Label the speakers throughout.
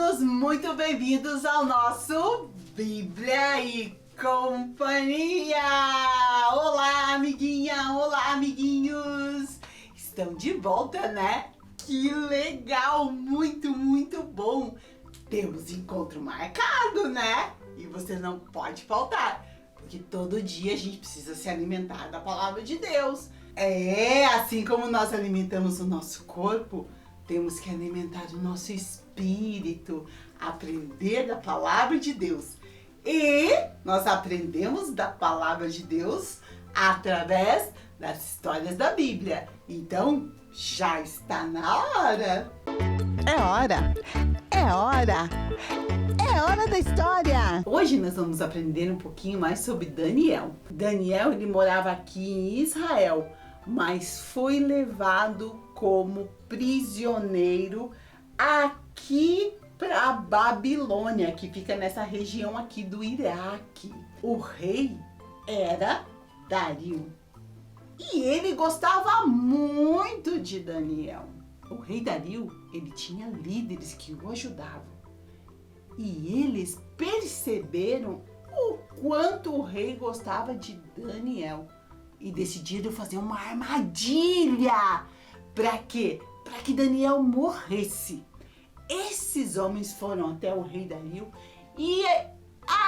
Speaker 1: todos muito bem-vindos ao nosso Bíblia e Companhia! Olá, amiguinha! Olá, amiguinhos! Estão de volta, né? Que legal! Muito, muito bom! Temos encontro marcado, né? E você não pode faltar, porque todo dia a gente precisa se alimentar da palavra de Deus. Assim como nós alimentamos o nosso corpo, temos que alimentar o nosso espírito, aprender da palavra de Deus. E nós aprendemos da palavra de Deus através das histórias da Bíblia. Então, já está na hora!
Speaker 2: É hora! É hora! É hora da história!
Speaker 1: Hoje nós vamos aprender um pouquinho mais sobre Daniel. Daniel, ele morava aqui em Israel, mas foi levado como prisioneiro aqui para a Babilônia, que fica nessa região aqui do Iraque. O rei era Dario e ele gostava muito de Daniel. O rei Dario, ele tinha líderes que o ajudavam e eles perceberam o quanto o rei gostava de Daniel e decidiram fazer uma armadilha. Para quê? Para que Daniel morresse. Esses homens foram até o rei Dario e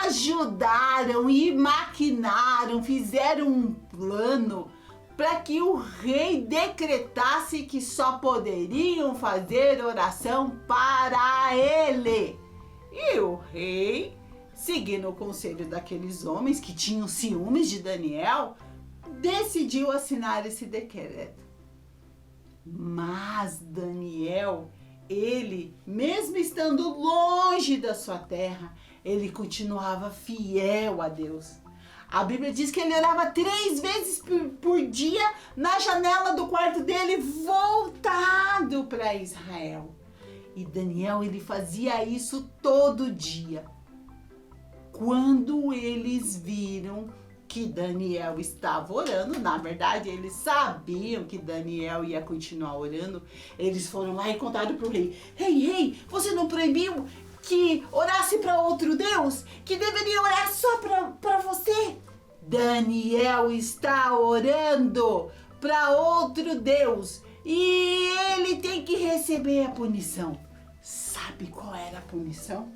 Speaker 1: ajudaram e maquinaram, fizeram um plano para que o rei decretasse que só poderiam fazer oração para ele. E o rei, seguindo o conselho daqueles homens que tinham ciúmes de Daniel, decidiu assinar esse decreto. Mas Daniel, ele, mesmo estando longe da sua terra, ele continuava fiel a Deus. A Bíblia diz que ele orava 3 vezes por dia na janela do quarto dele, voltado para Israel. E Daniel, ele fazia isso todo dia. Quando eles viram que Daniel estava orando, na verdade eles sabiam que Daniel ia continuar orando, eles foram lá e contaram para o rei: Rei, você não proibiu que orasse para outro Deus? Que deveria orar só para você? Daniel está orando para outro Deus e ele tem que receber a punição. Sabe qual era a punição?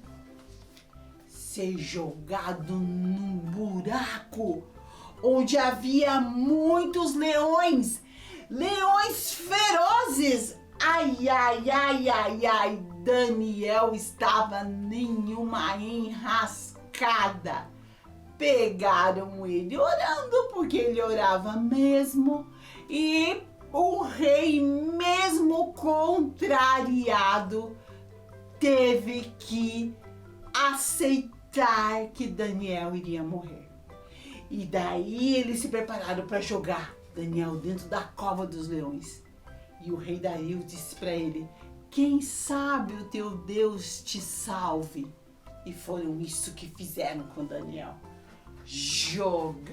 Speaker 1: Ser jogado num buraco onde havia muitos leões ferozes. Ai, Daniel estava em uma enrascada. Pegaram ele orando, porque ele orava mesmo, e o rei, mesmo contrariado, teve que aceitar que Daniel iria morrer. E daí eles se prepararam para jogar Daniel dentro da cova dos leões. E o rei Dario disse para ele: quem sabe o teu Deus te salve. E foram isso que fizeram com Daniel. Jogaram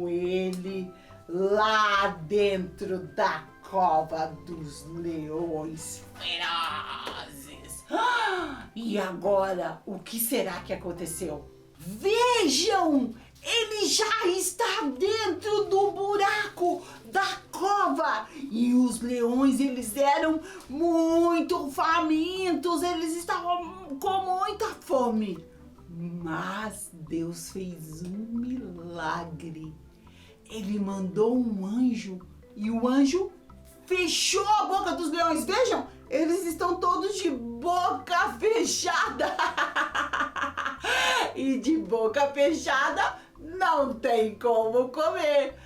Speaker 1: ele lá dentro da cova dos leões ferozes. E agora, o que será que aconteceu? Vejam! Ele já está dentro do buraco da cova. E os leões, eles eram muito famintos. Eles estavam com muita fome. Mas Deus fez um milagre. Ele mandou um anjo e o anjo fechou a boca dos leões. Vejam, eles estão todos de boca fechada. E de boca fechada não tem como comer.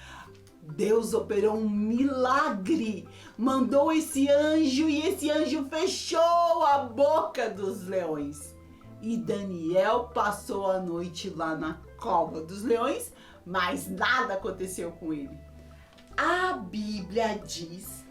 Speaker 1: Deus operou um milagre. Mandou esse anjo e esse anjo fechou a boca dos leões. E Daniel passou a noite lá na cova dos leões, mas nada aconteceu com ele. A Bíblia diz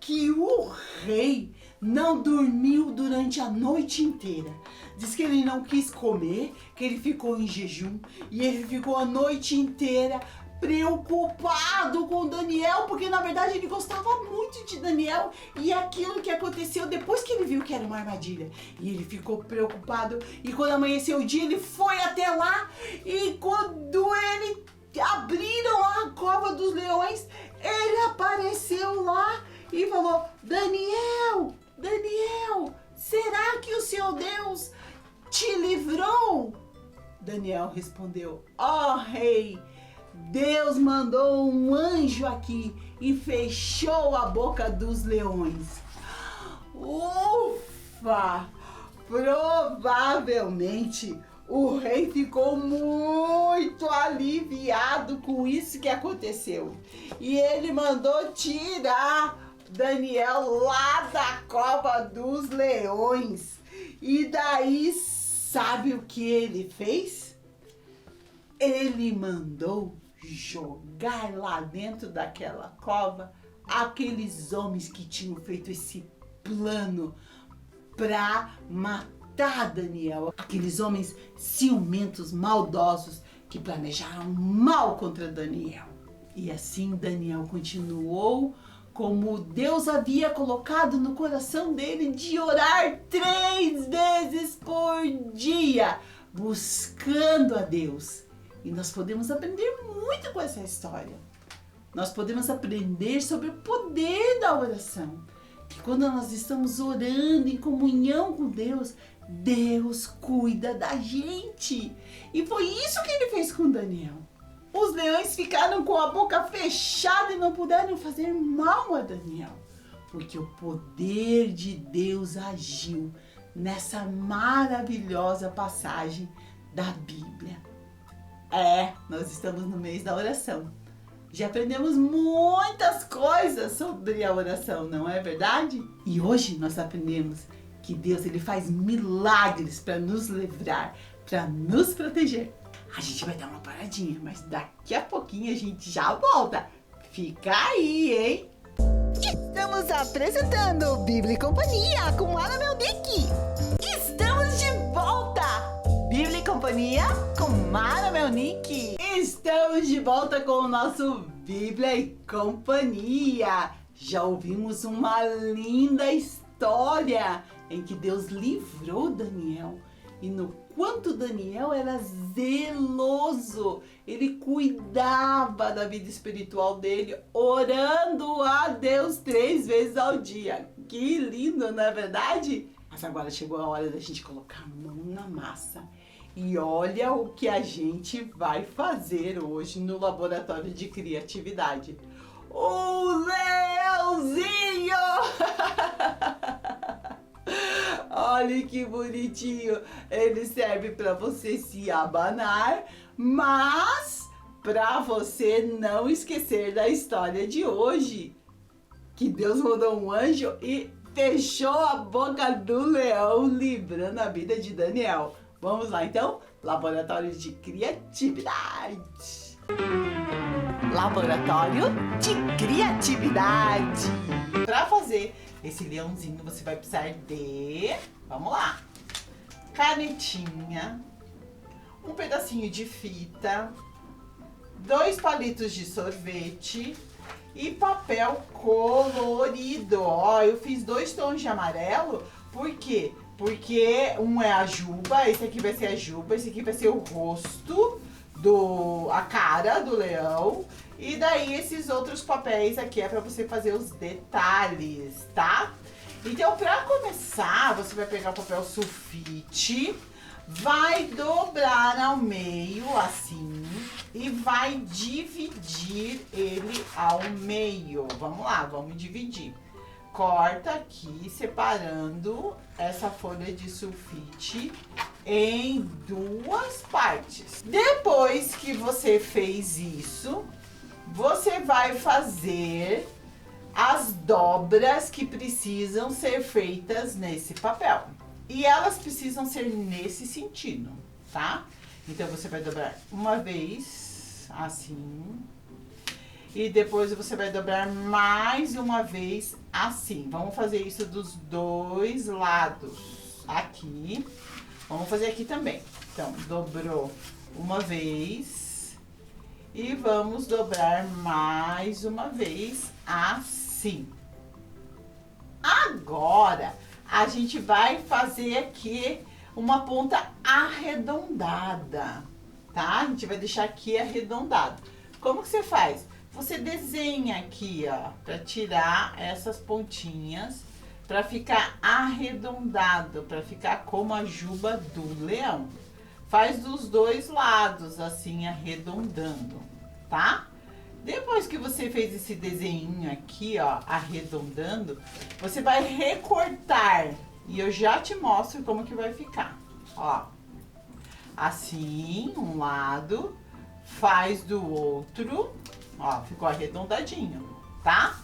Speaker 1: que o rei não dormiu durante a noite inteira. Diz que ele não quis comer, que ele ficou em jejum e ele ficou a noite inteira preocupado com Daniel, porque na verdade ele gostava muito de Daniel e aquilo que aconteceu depois que ele viu que era uma armadilha. E ele ficou preocupado e quando amanheceu o dia ele foi até lá e quando ele abriram a cova dos leões, ele apareceu lá e falou: Daniel, Daniel, será que o seu Deus te livrou? Daniel respondeu: ó rei, Deus mandou um anjo aqui e fechou a boca dos leões. Ufa! Provavelmente o rei ficou muito aliviado com isso que aconteceu. E ele mandou tirar Daniel lá da cova dos leões. E daí, sabe o que ele fez? Ele mandou jogar lá dentro daquela cova aqueles homens que tinham feito esse plano para matar Daniel. Aqueles homens ciumentos, maldosos, que planejaram mal contra Daniel. E assim Daniel continuou como Deus havia colocado no coração dele de orar 3 vezes por dia, buscando a Deus. E nós podemos aprender muito com essa história. Nós podemos aprender sobre o poder da oração. Que quando nós estamos orando em comunhão com Deus, Deus cuida da gente. E foi isso que ele fez com Daniel. Os leões ficaram com a boca fechada e não puderam fazer mal a Daniel. Porque o poder de Deus agiu nessa maravilhosa passagem da Bíblia. Nós estamos no mês da oração. Já aprendemos muitas coisas sobre a oração, não é verdade? E hoje nós aprendemos que Deus ele faz milagres para nos livrar, para nos proteger. A gente vai dar uma paradinha, mas daqui a pouquinho a gente já volta. Fica aí, hein?
Speaker 2: Estamos apresentando Bíblia e Companhia com Mara Melnick.
Speaker 1: Estamos de volta! Bíblia e Companhia com Mara Melnick. Estamos de volta com o nosso Bíblia e Companhia. Já ouvimos uma linda história em que Deus livrou Daniel. E no quanto Daniel era zeloso, ele cuidava da vida espiritual dele, orando a Deus 3 vezes ao dia. Que lindo, não é verdade? Mas agora chegou a hora da gente colocar a mão na massa. E olha o que a gente vai fazer hoje no Laboratório de Criatividade. O leãozinho! Olha que bonitinho. Ele serve para você se abanar, mas para você não esquecer da história de hoje. Que Deus mandou um anjo e fechou a boca do leão, livrando a vida de Daniel. Vamos lá então? Laboratório de Criatividade. Laboratório de Criatividade. Para fazer esse leãozinho você vai precisar de, vamos lá, canetinha, um pedacinho de fita, 2 palitos de sorvete e papel colorido. Ó, eu fiz 2 tons de amarelo, por quê? Porque um é a juba, esse aqui vai ser a juba, esse aqui vai ser o rosto, a cara do leão. E daí esses outros papéis aqui é para você fazer os detalhes, tá? Então para começar, você vai pegar o papel sulfite, vai dobrar ao meio assim e vai dividir ele ao meio. Vamos lá, vamos dividir. Corta aqui, separando essa folha de sulfite em 2 partes. Depois que você fez isso, você vai fazer as dobras que precisam ser feitas nesse papel. E elas precisam ser nesse sentido, tá? Então você vai dobrar uma vez, assim. E depois você vai dobrar mais uma vez assim. Vamos fazer isso dos 2 lados. Aqui. Vamos fazer aqui também. Então, dobrou uma vez. E vamos dobrar mais uma vez assim. Agora, a gente vai fazer aqui uma ponta arredondada, tá? A gente vai deixar aqui arredondado. Como que você faz? Você desenha aqui, ó, para tirar essas pontinhas, para ficar arredondado, para ficar como a juba do leão. Faz dos dois lados, assim, arredondando, tá? Depois que você fez esse desenho aqui, ó, arredondando, você vai recortar. E eu já te mostro como que vai ficar, ó. Assim, um lado, faz do outro, ó, ficou arredondadinho, tá?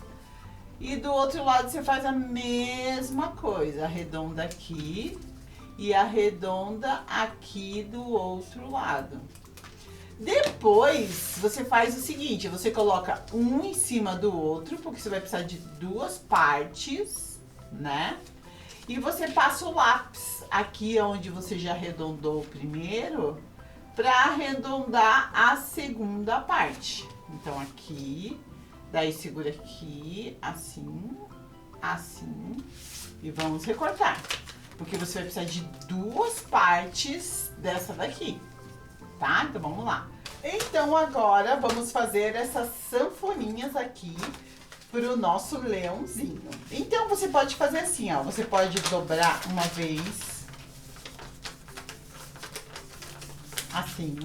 Speaker 1: E do outro lado você faz a mesma coisa, arredonda aqui e arredonda aqui do outro lado. Depois, você faz o seguinte, você coloca um em cima do outro, porque você vai precisar de duas partes, né? E você passa o lápis aqui onde você já arredondou o primeiro, para arredondar a segunda parte. Então, aqui, daí segura aqui, assim, assim, e vamos recortar. Porque você vai precisar de duas partes dessa daqui. Tá? Então, vamos lá. Então, agora, vamos fazer essas sanfoninhas aqui pro nosso leãozinho. Então, você pode fazer assim, ó. Você pode dobrar uma vez. Assim.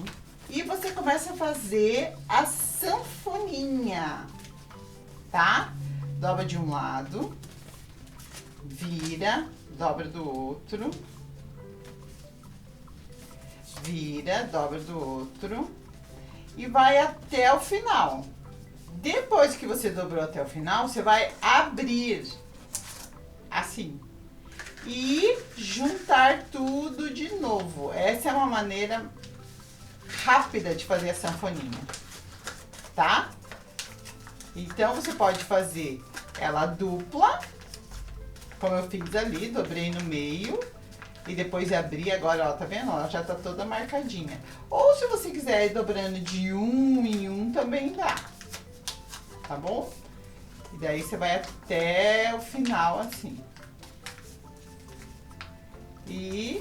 Speaker 1: E você começa a fazer a sanfoninha. Tá? Dobra de um lado. Vira. Dobra do outro. Vira, dobra do outro e vai até o final. Depois que você dobrou até o final, você vai abrir assim e juntar tudo de novo. Essa é uma maneira rápida de fazer a sanfoninha, tá? Então você pode fazer ela dupla, como eu fiz ali, dobrei no meio. E depois abrir, agora, ó, tá vendo? Ela já tá toda marcadinha. Ou se você quiser ir dobrando de um em um, também dá. Tá bom? E daí você vai até o final, assim. E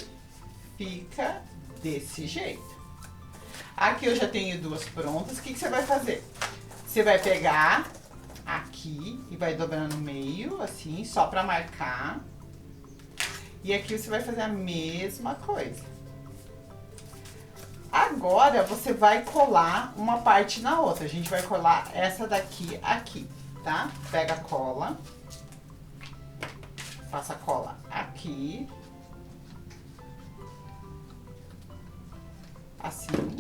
Speaker 1: fica desse jeito. Aqui eu já tenho duas prontas. O que você vai fazer? Você vai pegar aqui e vai dobrar no meio, assim, só pra marcar. E aqui você vai fazer a mesma coisa. Agora, você vai colar uma parte na outra. A gente vai colar essa daqui aqui, tá? Pega a cola. Passa a cola aqui. Assim.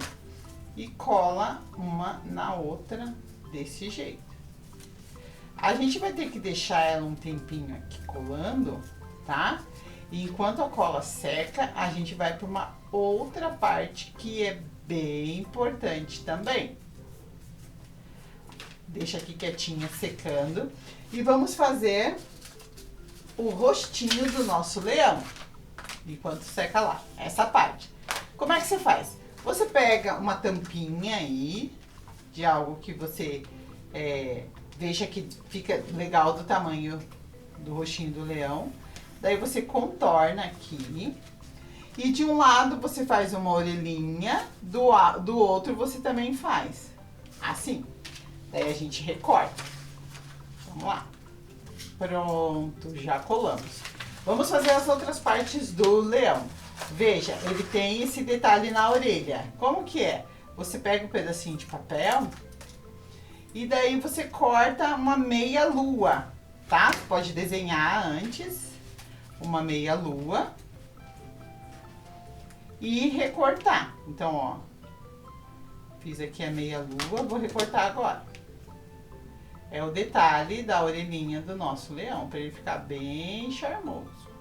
Speaker 1: E cola uma na outra desse jeito. A gente vai ter que deixar ela um tempinho aqui colando, tá? E enquanto a cola seca, a gente vai para uma outra parte que é bem importante também. Deixa aqui quietinha secando. E vamos fazer o rostinho do nosso leão. Enquanto seca lá, essa parte. Como é que você faz? Você pega uma tampinha aí, de algo que você deixa que fica legal do tamanho do rostinho do leão. Daí você contorna aqui. E de um lado você faz uma orelhinha, do outro você também faz. Assim. Daí a gente recorta. Vamos lá. Pronto, já colamos. Vamos fazer as outras partes do leão. Veja, ele tem esse detalhe na orelha. Como que é? Você pega um pedacinho de papel e daí você corta uma meia lua, tá? Você pode desenhar antes uma meia lua e recortar. Então, ó, fiz aqui a meia lua, vou recortar agora. É o detalhe da orelhinha do nosso leão, para ele ficar bem charmoso.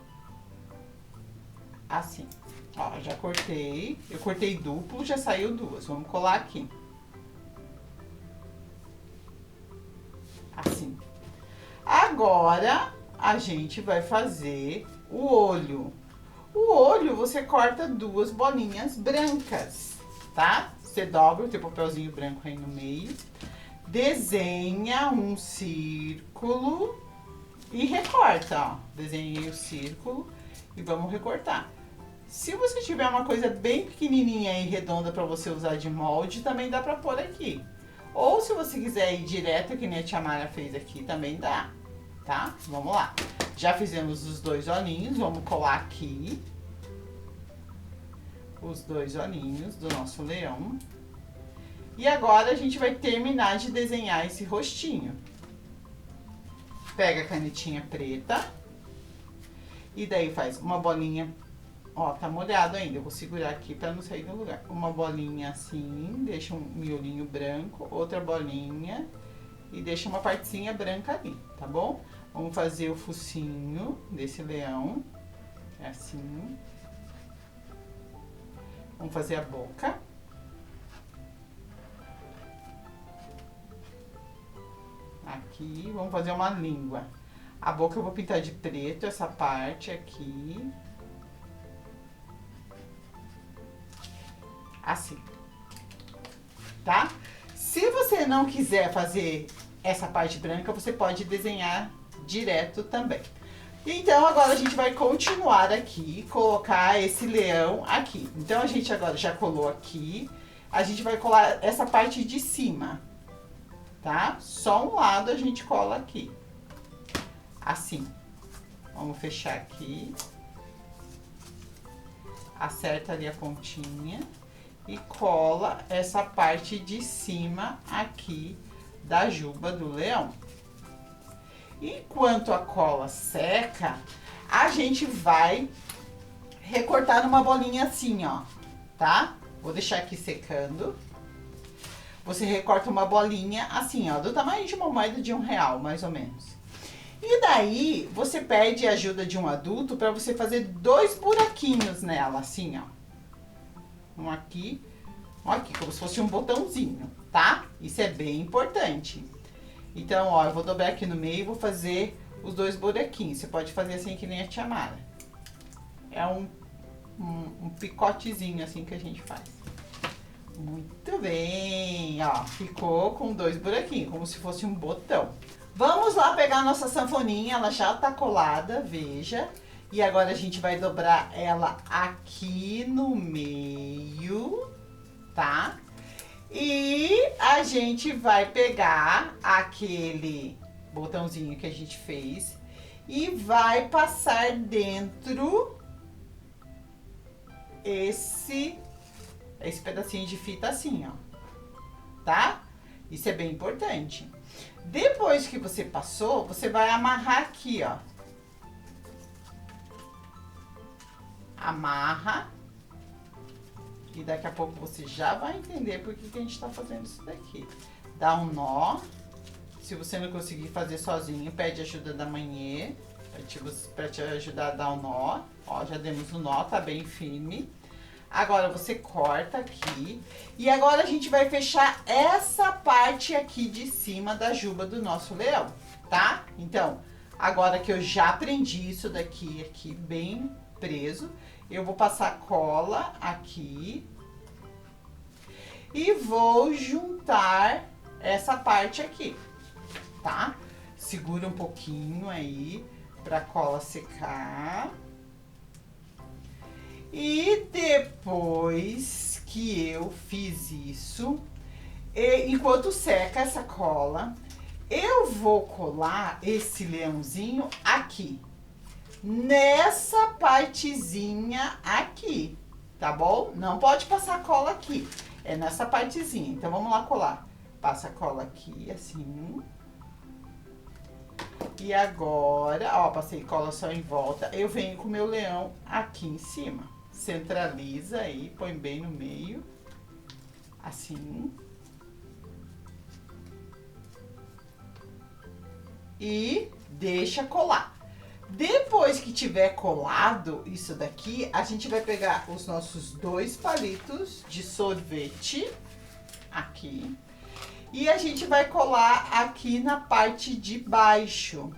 Speaker 1: Assim, ó, já cortei. Eu cortei duplo, já saiu duas. Vamos colar aqui. Assim. Agora, a gente vai fazer o olho. O olho, você corta duas bolinhas brancas, tá? Você dobra o teu papelzinho branco aí no meio, desenha um círculo e recorta, ó. Desenhei o círculo e vamos recortar. Se você tiver uma coisa bem pequenininha e redonda para você usar de molde, também dá para pôr aqui. Ou se você quiser ir direto, que nem a tia Mara fez aqui, também dá, tá? Vamos lá. Já fizemos os dois olhinhos, vamos colar aqui os dois olhinhos do nosso leão. E agora a gente vai terminar de desenhar esse rostinho. Pega a canetinha preta e daí faz uma bolinha. Ó, tá molhado ainda, eu vou segurar aqui pra não sair do lugar. Uma bolinha assim, deixa um miolinho branco, outra bolinha e deixa uma partezinha branca ali, tá bom? Vamos fazer o focinho desse leão, é assim. Vamos fazer a boca. Aqui, vamos fazer uma língua. A boca eu vou pintar de preto, essa parte aqui. Assim, tá? Se você não quiser fazer essa parte branca, você pode desenhar direto também. Então, agora a gente vai continuar aqui, colocar esse leão aqui. Então, a gente agora já colou aqui, a gente vai colar essa parte de cima, tá? Só um lado a gente cola aqui, assim. Vamos fechar aqui. Acerta ali a pontinha. E cola essa parte de cima aqui da juba do leão. Enquanto a cola seca, a gente vai recortar numa bolinha assim, ó, tá? Vou deixar aqui secando. Você recorta uma bolinha assim, ó, do tamanho de uma moeda de R$1, mais ou menos. E daí, você pede a ajuda de um adulto para você fazer 2 buraquinhos nela, assim, ó. Um aqui como se fosse um botãozinho, tá? Isso é bem importante. Então, ó, eu vou dobrar aqui no meio e vou fazer os 2 buraquinhos. Você pode fazer assim que nem a tia Mara. É um picotezinho assim que a gente faz. Muito bem, ó, ficou com 2 buraquinhos, como se fosse um botão. Vamos lá pegar a nossa sanfoninha, ela já tá colada, veja. E agora a gente vai dobrar ela aqui no meio, tá? E a gente vai pegar aquele botãozinho que a gente fez e vai passar dentro esse pedacinho de fita assim, ó, tá? Isso é bem importante. Depois que você passou, você vai amarrar aqui, ó. Amarra. E daqui a pouco você já vai entender por que a gente tá fazendo isso daqui. Dá um nó. Se você não conseguir fazer sozinho, pede ajuda da manhã pra te ajudar a dar o nó. Ó, já demos o nó, tá bem firme. Agora você corta aqui. E agora a gente vai fechar essa parte aqui de cima da juba do nosso leão, tá? Então, agora que eu já prendi isso daqui aqui bem preso, eu vou passar cola aqui e vou juntar essa parte aqui, tá? Segura um pouquinho aí pra cola secar. E depois que eu fiz isso, enquanto seca essa cola, eu vou colar esse leãozinho aqui. Nessa partezinha aqui, tá bom? Não pode passar cola aqui, é nessa partezinha. Então, vamos lá colar. Passa a cola aqui, assim. E agora, ó, passei cola só em volta. Eu venho com o meu leão aqui em cima. Centraliza aí, põe bem no meio. Assim. E deixa colar. Depois que tiver colado isso daqui, a gente vai pegar os nossos 2 palitos de sorvete aqui e a gente vai colar aqui na parte de baixo,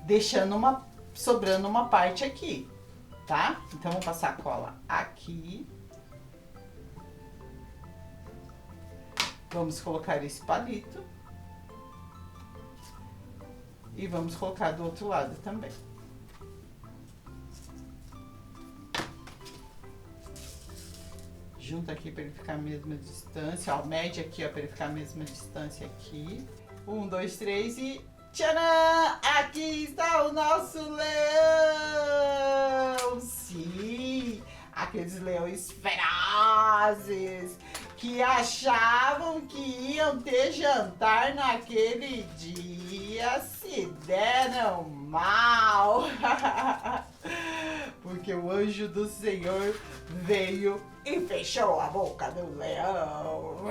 Speaker 1: deixando sobrando uma parte aqui, tá? Então, vamos passar a cola aqui Vamos colocar esse palito. E vamos colocar do outro lado também. Junta aqui para ele ficar a mesma distância, ó, mede aqui, ó, para ele ficar a mesma distância aqui. 1, 2, 3 e tcharam! Aqui está o nosso leão! Sim, aqueles leões ferozes que achavam que iam ter jantar naquele dia, se deram mal. Porque o anjo do Senhor veio e fechou a boca do leão.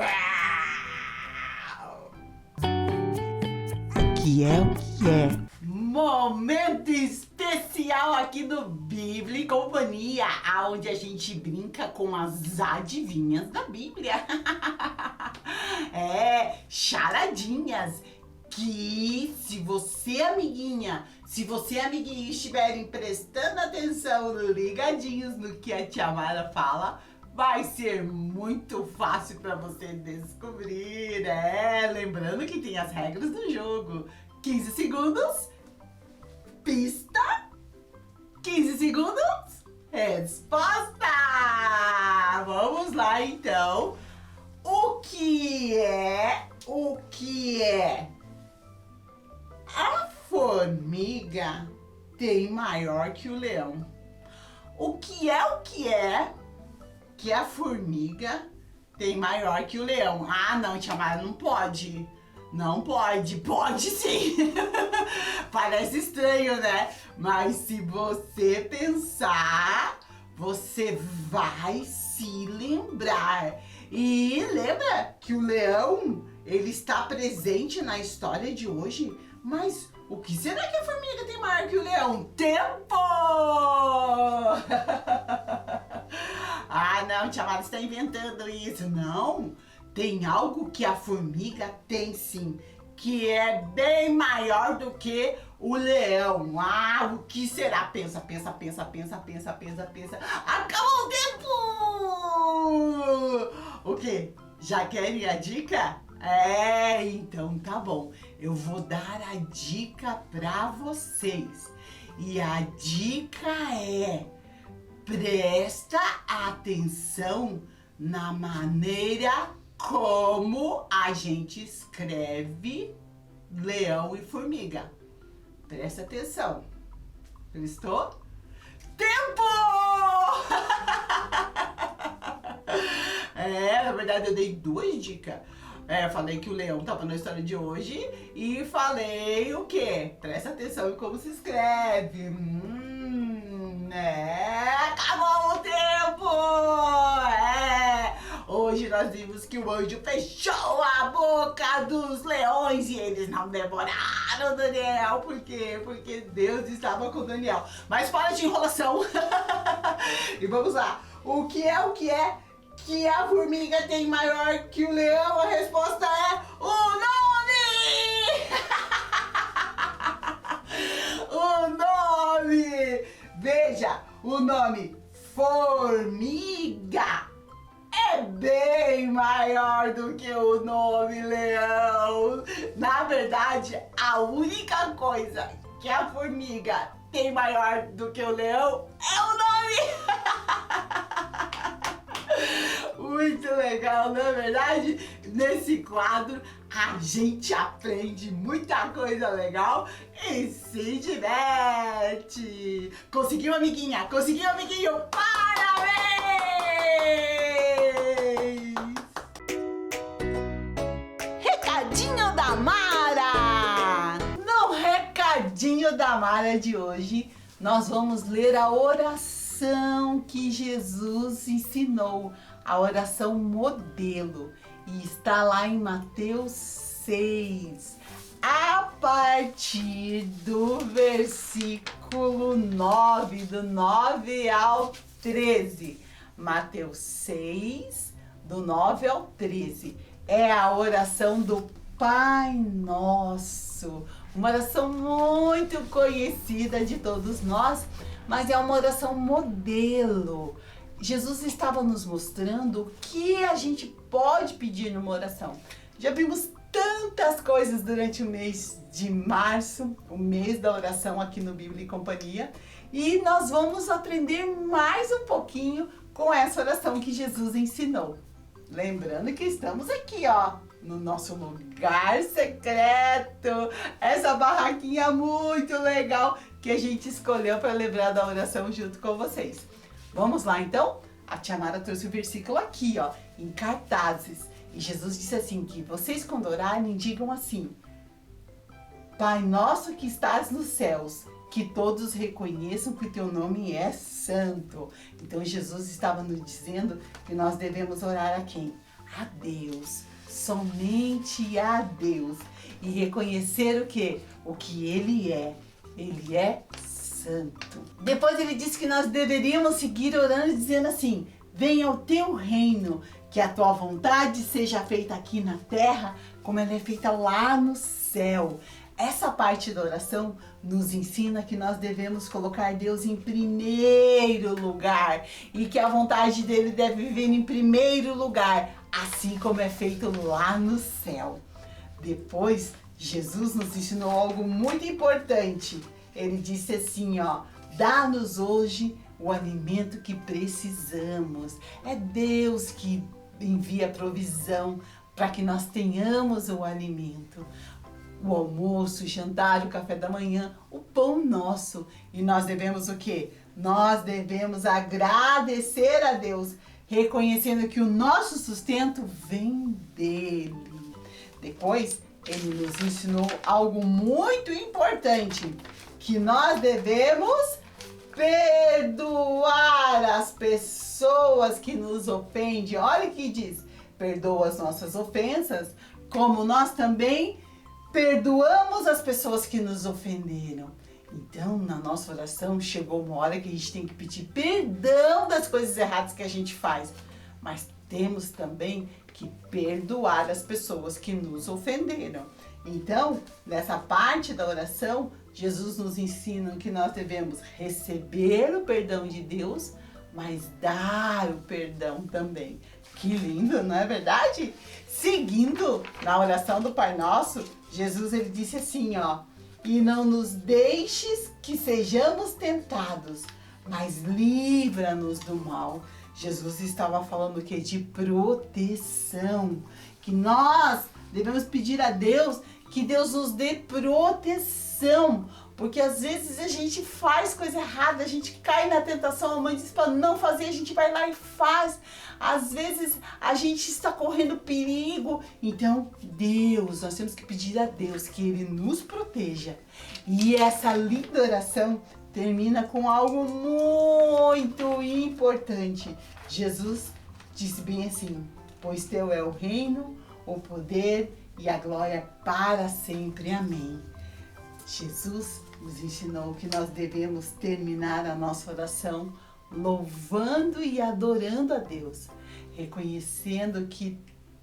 Speaker 2: Que é o que é.
Speaker 1: Momento especial aqui no Bíblia e Companhia, onde a gente brinca com as adivinhas da Bíblia. É, charadinhas. Que se você, amiguinha, estiverem prestando atenção, ligadinhos no que a tia Mara fala, vai ser muito fácil para você descobrir. É, lembrando que tem as regras do jogo. 15 segundos, pista, 15 segundos, resposta! Vamos lá então. O que é a formiga tem maior que o leão? O que é que a formiga tem maior que o leão? Ah, não, tia Mara, não pode. Não pode. Pode sim. Parece estranho, né? Mas se você pensar, você vai se lembrar. E lembra que o leão, ele está presente na história de hoje? Mas o que será que a formiga tem maior que o leão? Tempo! Ah, não, tia Mara, você está inventando isso. Não, tem algo que a formiga tem sim, que é bem maior do que o leão. Ah, o que será? Pensa. Acabou o tempo! O quê? Já querem a dica? É, então tá bom. Eu vou dar a dica pra vocês. E a dica é: presta atenção na maneira como a gente escreve leão e formiga. Presta atenção. Prestou? Tempo! É, na verdade eu dei 2 dicas. É, falei que o leão tava na história de hoje e falei o quê? Presta atenção em como se escreve. Acabou o tempo! É, hoje nós vimos que o anjo fechou a boca dos leões e eles não devoraram Daniel. Por quê? Porque Deus estava com Daniel. Mas para de enrolação. E vamos lá. O que é que a formiga tem maior que o leão? A resposta é o nome! O nome! Veja, o nome formiga é bem maior do que o nome leão. Na verdade, a única coisa que a formiga tem maior do que o leão é o nome! Muito legal, não é verdade? Nesse quadro a gente aprende muita coisa legal e se diverte. Conseguiu, amiguinha? Conseguiu, amiguinho? Parabéns!
Speaker 2: Recadinho da Mara!
Speaker 1: No recadinho da Mara de hoje, nós vamos ler a oração que Jesus ensinou, a oração modelo, e está lá em Mateus 6, a partir do versículo 9, do 9 ao 13. Mateus 6, do 9 ao 13. É a oração do Pai Nosso, uma oração muito conhecida de todos nós, mas é uma oração modelo. Jesus estava nos mostrando o que a gente pode pedir numa oração. Já vimos tantas coisas durante o mês de março, o mês da oração aqui no Bíblia e Companhia, e nós vamos aprender mais um pouquinho com essa oração que Jesus ensinou. Lembrando que estamos aqui, ó, no nosso lugar secreto, essa barraquinha muito legal que a gente escolheu para lembrar da oração junto com vocês. Vamos lá então? A tia Mara trouxe o versículo aqui, ó, em cartazes. E Jesus disse assim, que vocês quando orarem digam assim: Pai nosso que estás nos céus, que todos reconheçam que o teu nome é santo. Então Jesus estava nos dizendo que nós devemos orar a quem? A Deus, somente a Deus. E reconhecer o quê? O que Ele é. Ele é santo. Depois ele disse que nós deveríamos seguir orando e dizendo assim: venha o teu reino, que a tua vontade seja feita aqui na terra, como ela é feita lá no céu. Essa parte da oração nos ensina que nós devemos colocar Deus em primeiro lugar e que a vontade dele deve viver em primeiro lugar, assim como é feito lá no céu. Depois, Jesus nos ensinou algo muito importante. Ele disse assim, ó: dá-nos hoje o alimento que precisamos. É Deus que envia provisão para que nós tenhamos o alimento. O almoço, o jantar, o café da manhã, o pão nosso. E nós devemos o quê? Nós devemos agradecer a Deus, reconhecendo que o nosso sustento vem dele. Depois, ele nos ensinou algo muito importante, que nós devemos perdoar as pessoas que nos ofendem. Olha o que diz: perdoa as nossas ofensas, como nós também perdoamos as pessoas que nos ofenderam. Então, na nossa oração, chegou uma hora que a gente tem que pedir perdão das coisas erradas que a gente faz. Mas temos também que perdoar as pessoas que nos ofenderam. Então, nessa parte da oração, Jesus nos ensina que nós devemos receber o perdão de Deus, mas dar o perdão também. Que lindo, não é verdade? Seguindo na oração do Pai Nosso, Jesus ele disse assim, ó: e não nos deixes que sejamos tentados, mas livra-nos do mal. Jesus estava falando o quê? De proteção. Que nós devemos pedir a Deus que Deus nos dê proteção. Porque às vezes a gente faz coisa errada, a gente cai na tentação, a mãe diz para não fazer, a gente vai lá e faz. Às vezes a gente está correndo perigo. Então, Deus, nós temos que pedir a Deus que Ele nos proteja. E essa linda oração termina com algo muito importante. Jesus disse bem assim: pois teu é o reino, o poder e a glória para sempre. Amém. Jesus nos ensinou que nós devemos terminar a nossa oração louvando e adorando a Deus, reconhecendo que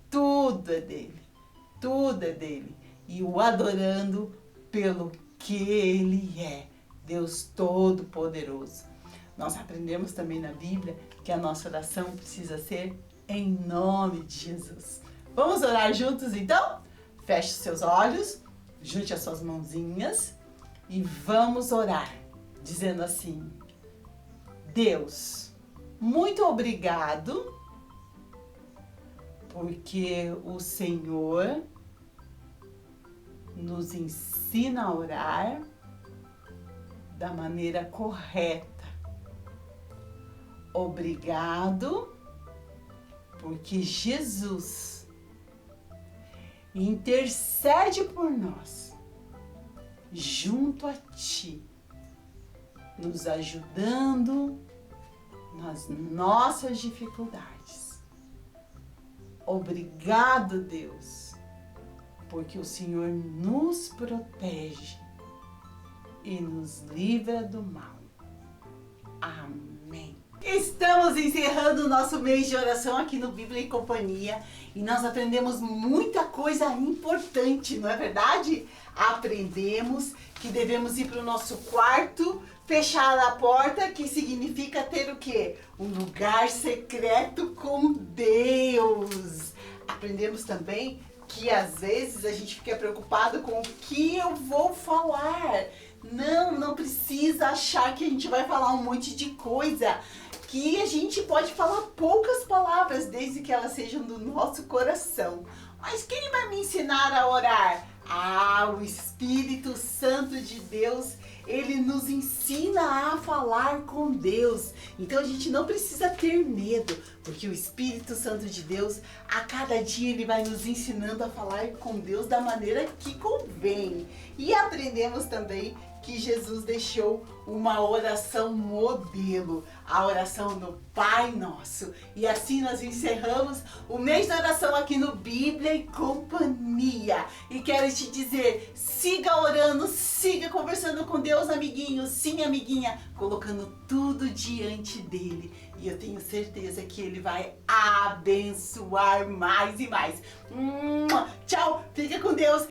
Speaker 1: tudo é dele, e o adorando pelo que Ele é, Deus Todo-Poderoso. Nós aprendemos também na Bíblia que a nossa oração precisa ser em nome de Jesus. Vamos orar juntos então? Feche os seus olhos, junte as suas mãozinhas e vamos orar, dizendo assim: Deus, muito obrigado, porque o Senhor nos ensina a orar da maneira correta. Obrigado, porque Jesus intercede por nós, junto a Ti, nos ajudando nas nossas dificuldades. Obrigado, Deus, porque o Senhor nos protege e nos livra do mal. Amém. Estamos encerrando o nosso mês de oração aqui no Bíblia e Companhia e nós aprendemos muita coisa importante, não é verdade? Aprendemos que devemos ir para o nosso quarto, Fechar a porta, que significa ter o quê? Um lugar secreto com Deus. Aprendemos também que às vezes a gente fica preocupado com o que eu vou falar. Não precisa achar que a gente vai falar um monte de coisa. Que a gente pode falar poucas palavras, desde que elas sejam do nosso coração. Mas quem vai me ensinar a orar? O Espírito Santo de Deus, ele nos ensina a falar com Deus. Então a gente não precisa ter medo, porque o Espírito Santo de Deus, a cada dia ele vai nos ensinando a falar com Deus da maneira que convém. E aprendemos também que Jesus deixou uma oração modelo, a oração do Pai Nosso. E assim nós encerramos o mês da oração aqui no Bíblia e Companhia. E quero te dizer, siga orando, siga conversando com Deus, amiguinho, sim, amiguinha, colocando tudo diante dele. E eu tenho certeza que ele vai abençoar mais e mais. Tchau, fica com Deus.